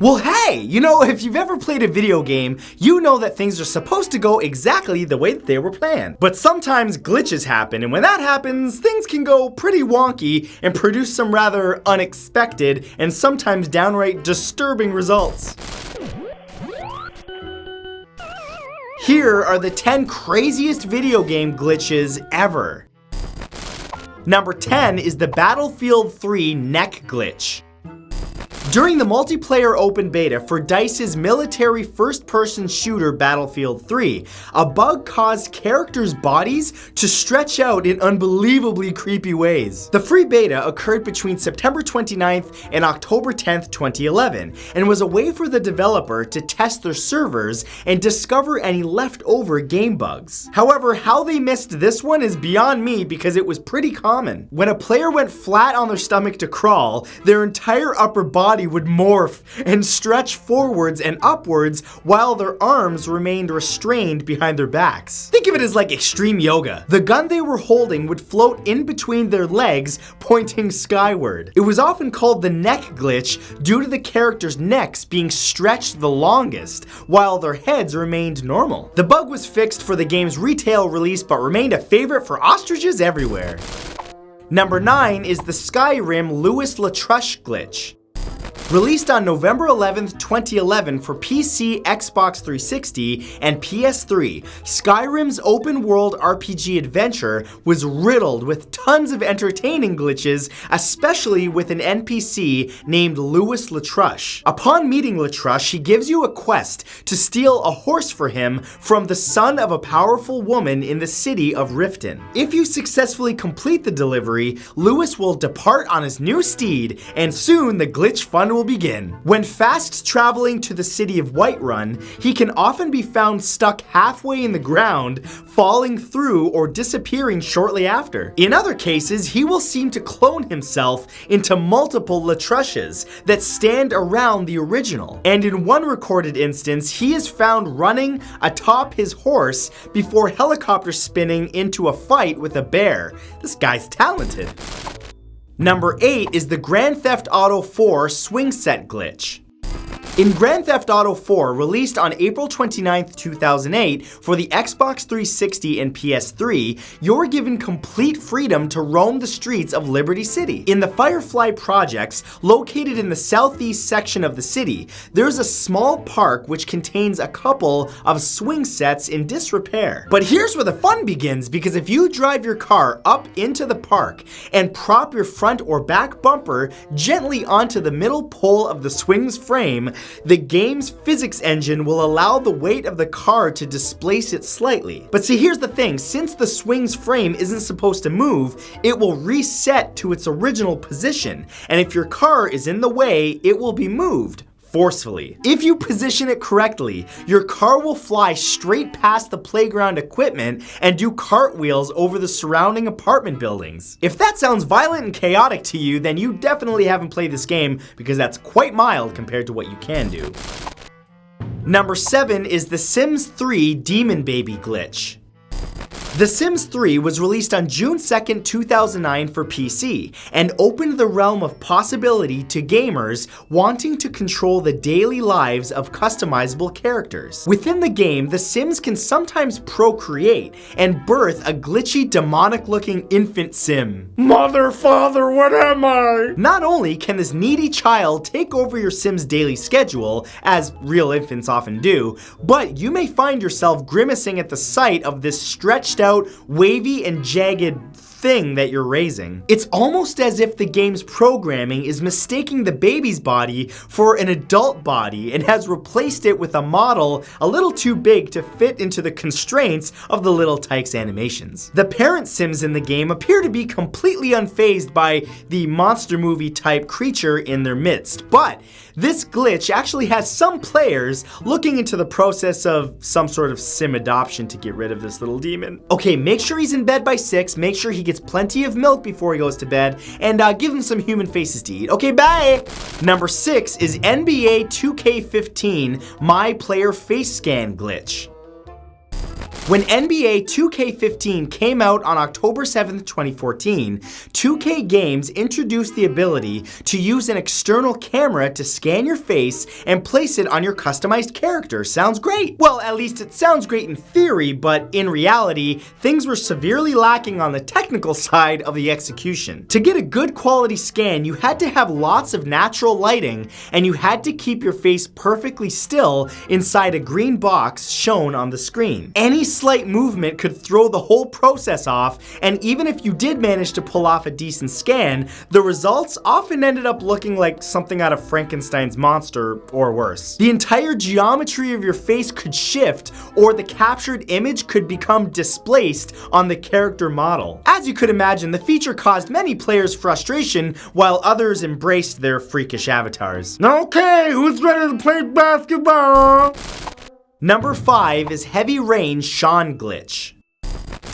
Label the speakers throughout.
Speaker 1: Well, hey, if you've ever played a video game, you know that things are supposed to go exactly the way that they were planned. But sometimes glitches happen, and when that happens, things can go pretty wonky and produce some rather unexpected and sometimes downright disturbing results. Here are the 10 craziest video game glitches ever. Number 10 is the Battlefield 3 neck glitch. During the multiplayer open beta for DICE's military first-person shooter Battlefield 3, a bug caused characters' bodies to stretch out in unbelievably creepy ways. The free beta occurred between September 29th and October 10th, 2011, and was a way for the developer to test their servers and discover any leftover game bugs. However, how they missed this one is beyond me because it was pretty common. When a player went flat on their stomach to crawl, their entire upper body would morph and stretch forwards and upwards while their arms remained restrained behind their backs. Think of it as like extreme yoga. The gun they were holding would float in between their legs, pointing skyward. It was often called the neck glitch due to the characters' necks being stretched the longest, while their heads remained normal. The bug was fixed for the game's retail release, but remained a favorite for ostriches everywhere. Number 9 is the Skyrim Louis Latruche glitch. Released on November 11th, 2011 for PC, Xbox 360, and PS3, Skyrim's open-world RPG adventure was riddled with tons of entertaining glitches, especially with an NPC named Louis Latruche. Upon meeting Latruche, he gives you a quest to steal a horse for him from the son of a powerful woman in the city of Riften. If you successfully complete the delivery, Louis will depart on his new steed, and soon the glitch fun will begin. When fast traveling to the city of Whiterun, he can often be found stuck halfway in the ground, falling through or disappearing shortly after. In other cases, he will seem to clone himself into multiple Latruches that stand around the original. And in one recorded instance, he is found running atop his horse before helicopter spinning into a fight with a bear. This guy's talented. Number 8 is the Grand Theft Auto 4 swing set glitch. In Grand Theft Auto 4, released on April 29, 2008 for the Xbox 360 and PS3, you're given complete freedom to roam the streets of Liberty City. In the Firefly Projects, located in the southeast section of the city, there's a small park which contains a couple of swing sets in disrepair. But here's where the fun begins, because if you drive your car up into the park and prop your front or back bumper gently onto the middle pole of the swing's frame, the game's physics engine will allow the weight of the car to displace it slightly. But see, here's the thing, since the swing's frame isn't supposed to move, it will reset to its original position, and if your car is in the way, it will be moved forcefully. If you position it correctly, your car will fly straight past the playground equipment and do cartwheels over the surrounding apartment buildings. If that sounds violent and chaotic to you, then you definitely haven't played this game, because that's quite mild compared to what you can do. Number 7 is the Sims 3 Demon Baby glitch. The Sims 3 was released on June 2nd, 2009 for PC, and opened the realm of possibility to gamers wanting to control the daily lives of customizable characters. Within the game, the Sims can sometimes procreate and birth a glitchy, demonic-looking infant Sim. Mother, father, what am I? Not only can this needy child take over your Sim's daily schedule, as real infants often do, but you may find yourself grimacing at the sight of this stretched out, wavy and jagged thing that you're raising. It's almost as if the game's programming is mistaking the baby's body for an adult body and has replaced it with a model a little too big to fit into the constraints of the little tyke's animations. The parent Sims in the game appear to be completely unfazed by the monster movie type creature in their midst, but this glitch actually has some players looking into the process of some sort of Sim adoption to get rid of this little demon. Okay, make sure he's in bed by 6, make sure he gets plenty of milk before he goes to bed, and give him some human faces to eat. Okay, bye! Number 6 is NBA 2K15 My Player Face Scan glitch. When NBA 2K15 came out on October 7th, 2014, 2K Games introduced the ability to use an external camera to scan your face and place it on your customized character. Sounds great! Well, at least it sounds great in theory, but in reality, things were severely lacking on the technical side of the execution. To get a good quality scan, you had to have lots of natural lighting, and you had to keep your face perfectly still inside a green box shown on the screen. Any slight movement could throw the whole process off, and even if you did manage to pull off a decent scan, the results often ended up looking like something out of Frankenstein's monster or worse. The entire geometry of your face could shift, or the captured image could become displaced on the character model. As you could imagine, the feature caused many players frustration, while others embraced their freakish avatars. Okay, who's ready to play basketball? Number 5 is Heavy Rain Sean Glitch.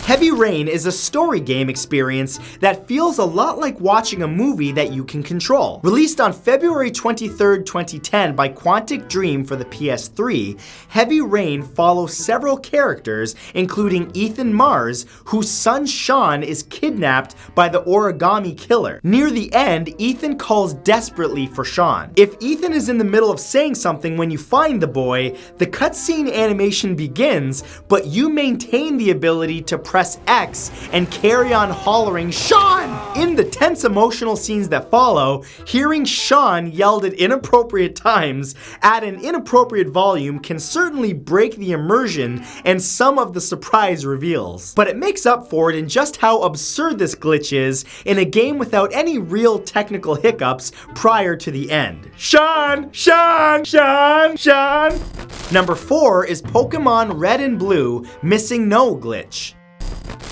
Speaker 1: Heavy Rain is a story game experience that feels a lot like watching a movie that you can control. Released on February 23rd, 2010 by Quantic Dream for the PS3, Heavy Rain follows several characters, including Ethan Mars, whose son Sean is kidnapped by the Origami Killer. Near the end, Ethan calls desperately for Sean. If Ethan is in the middle of saying something when you find the boy, the cutscene animation begins, but you maintain the ability to press X and carry on hollering, "Sean!" In the tense emotional scenes that follow, hearing Sean yelled at inappropriate times at an inappropriate volume can certainly break the immersion and some of the surprise reveals. But it makes up for it in just how absurd this glitch is in a game without any real technical hiccups prior to the end. Sean! Sean! Sean! Sean! Number 4 is Pokemon Red and Blue Missing No Glitch.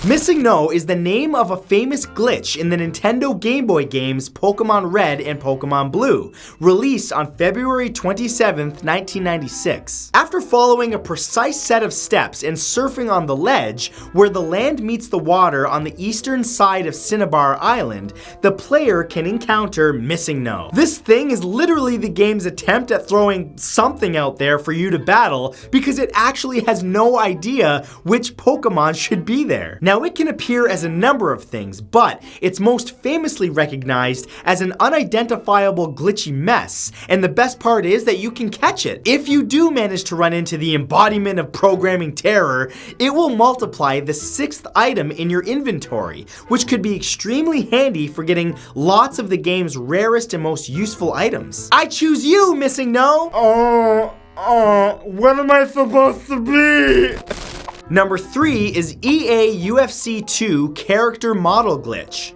Speaker 1: Missing No is the name of a famous glitch in the Nintendo Game Boy games Pokemon Red and Pokemon Blue, released on February 27th, 1996. After following a precise set of steps and surfing on the ledge, where the land meets the water on the eastern side of Cinnabar Island, the player can encounter Missing No. This thing is literally the game's attempt at throwing something out there for you to battle, because it actually has no idea which Pokemon should be there. Now, it can appear as a number of things, but it's most famously recognized as an unidentifiable glitchy mess, and the best part is that you can catch it. If you do manage to run into the embodiment of programming terror, it will multiply the 6th item in your inventory, which could be extremely handy for getting lots of the game's rarest and most useful items. I choose you, Missing No! What am I supposed to be? Number 3 is EA UFC 2 Character Model Glitch.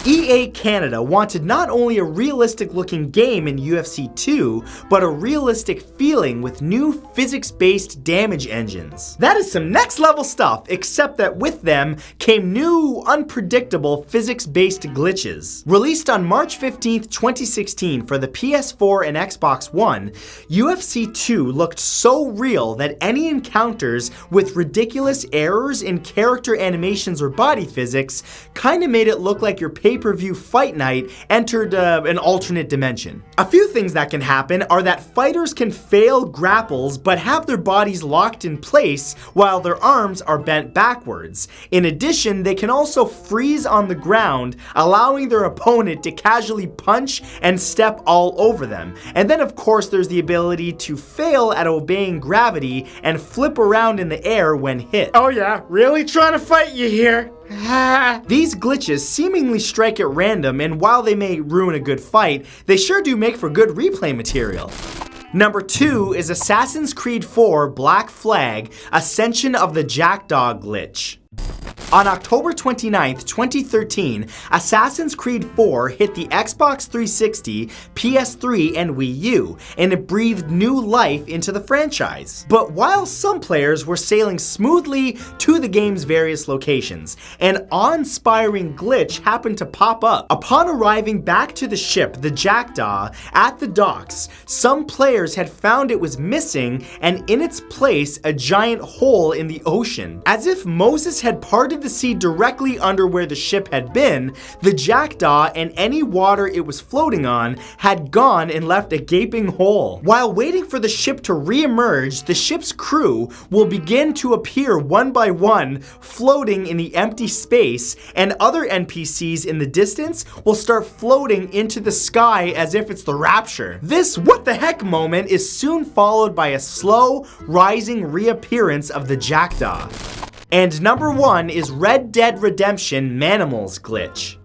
Speaker 1: EA Canada wanted not only a realistic looking game in UFC 2, but a realistic feeling with new physics-based damage engines. That is some next level stuff, except that with them came new, unpredictable physics-based glitches. Released on March 15th, 2016 for the PS4 and Xbox One, UFC 2 looked so real that any encounters with ridiculous errors in character animations or body physics kinda made it look like your pay-per-view fight night entered an alternate dimension. A few things that can happen are that fighters can fail grapples but have their bodies locked in place while their arms are bent backwards. In addition, they can also freeze on the ground, allowing their opponent to casually punch and step all over them. And then of course there's the ability to fail at obeying gravity and flip around in the air when hit. Oh yeah, really trying to fight you here. These glitches seemingly strike at random, and while they may ruin a good fight, they sure do make for good replay material. Number 2 is Assassin's Creed 4 Black Flag Ascension of the Jackdaw Glitch. On October 29th, 2013, Assassin's Creed 4 hit the Xbox 360, PS3, and Wii U, and it breathed new life into the franchise. But while some players were sailing smoothly to the game's various locations, an awe-inspiring glitch happened to pop up. Upon arriving back to the ship, the Jackdaw, at the docks, some players had found it was missing, and in its place, a giant hole in the ocean. As if Moses had parted planted the seed directly under where the ship had been, the jackdaw and any water it was floating on had gone and left a gaping hole. While waiting for the ship to re-emerge, the ship's crew will begin to appear one by one, floating in the empty space, and other NPCs in the distance will start floating into the sky as if it's the Rapture. This what the heck moment is soon followed by a slow, rising reappearance of the jackdaw. And number 1 is Red Dead Redemption Manimals glitch.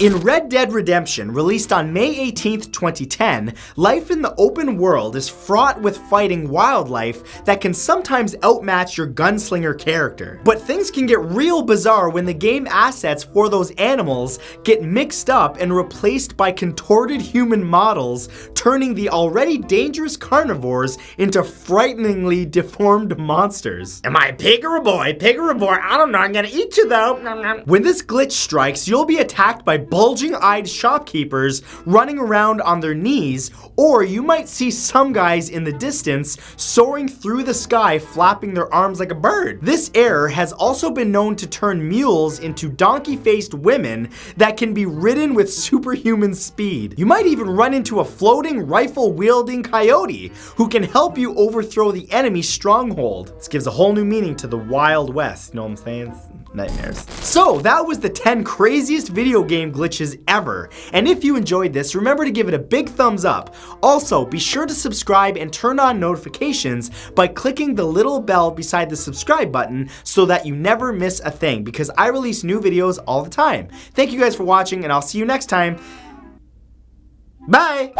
Speaker 1: In Red Dead Redemption, released on May 18th, 2010, life in the open world is fraught with fighting wildlife that can sometimes outmatch your gunslinger character. But things can get real bizarre when the game assets for those animals get mixed up and replaced by contorted human models, turning the already dangerous carnivores into frighteningly deformed monsters. Am I a pig or a boy? Pig or a boy? I don't know, I'm gonna eat you though. When this glitch strikes, you'll be attacked by bulging-eyed shopkeepers running around on their knees, or you might see some guys in the distance soaring through the sky flapping their arms like a bird. This error has also been known to turn mules into donkey-faced women that can be ridden with superhuman speed. You might even run into a floating rifle-wielding coyote who can help you overthrow the enemy's stronghold. This gives a whole new meaning to the Wild West, you know what I'm saying? Nightmares. So that was the 10 craziest video game glitches ever. And if you enjoyed this, remember to give it a big thumbs up. Also, be sure to subscribe and turn on notifications by clicking the little bell beside the subscribe button so that you never miss a thing, because I release new videos all the time. Thank you guys for watching, and I'll see you next time. Bye!